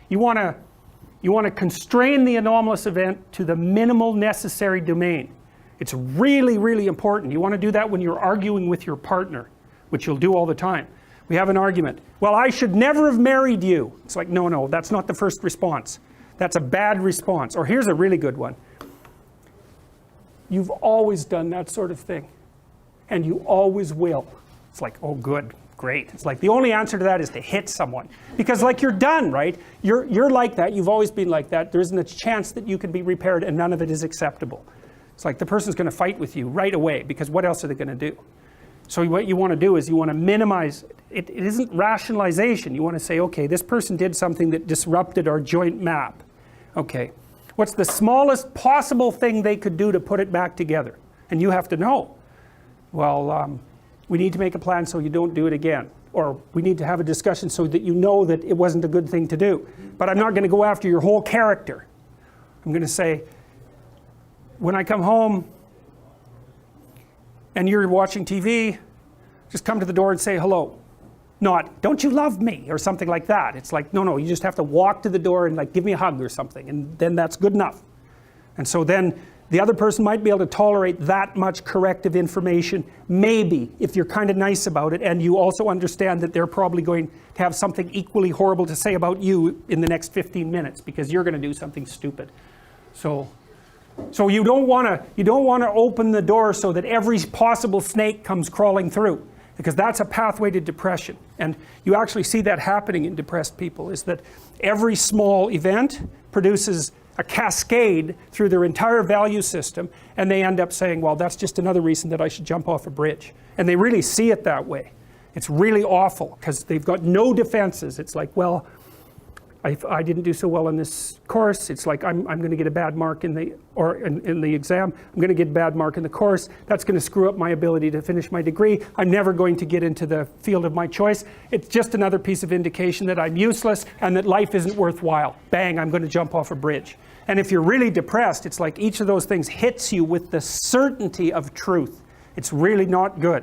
You want to constrain the anomalous event to the minimal necessary domain. It's really, really important. You want to do that when you're arguing with your partner, which you'll do all the time. We have an argument. Well, I should never have married you. It's like, no, that's not the first response. That's a bad response. Or here's a really good one. You've always done that sort of thing. And you always will. It's like, oh, good, great. It's like the only answer to that is to hit someone. Because like you're done, right? You're like that. You've always been like that. There isn't a chance that you can be repaired, and none of it is acceptable. It's like the person's going to fight with you right away, because what else are they going to do? So what you want to do is you want to minimize it. It isn't rationalization. You want to say, okay, this person did something that disrupted our joint map. Okay, what's the smallest possible thing they could do to put it back together? And you have to know. Well, we need to make a plan so you don't do it again. Or we need to have a discussion so that you know that it wasn't a good thing to do. But I'm not going to go after your whole character. I'm going to say, when I come home and you're watching TV, just come to the door and say hello. Not, don't you love me? Or something like that. It's like, no, you just have to walk to the door and like give me a hug or something, and then that's good enough. And so then the other person might be able to tolerate that much corrective information, maybe, if you're kind of nice about it, and you also understand that they're probably going to have something equally horrible to say about you in the next 15 minutes, because you're going to do something stupid. So you don't want to open the door so that every possible snake comes crawling through, because that's a pathway to depression. And you actually see that happening in depressed people, is that every small event produces a cascade through their entire value system, and they end up saying, well, that's just another reason that I should jump off a bridge. And they really see it that way. It's really awful, because they've got no defenses. It's like, well, I didn't do so well in this course. It's like I'm going to get a bad mark in the exam. I'm going to get a bad mark in the course. That's going to screw up my ability to finish my degree. I'm never going to get into the field of my choice. It's just another piece of indication that I'm useless and that life isn't worthwhile. Bang, I'm going to jump off a bridge. And if you're really depressed, it's like each of those things hits you with the certainty of truth. It's really not good.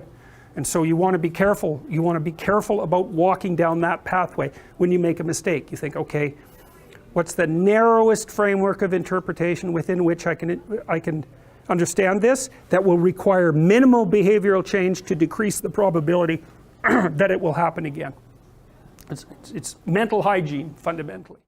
And so you want to be careful. You want to be careful about walking down that pathway when you make a mistake. You think, okay, what's the narrowest framework of interpretation within which I can understand this that will require minimal behavioral change to decrease the probability that it will happen again? It's mental hygiene, fundamentally.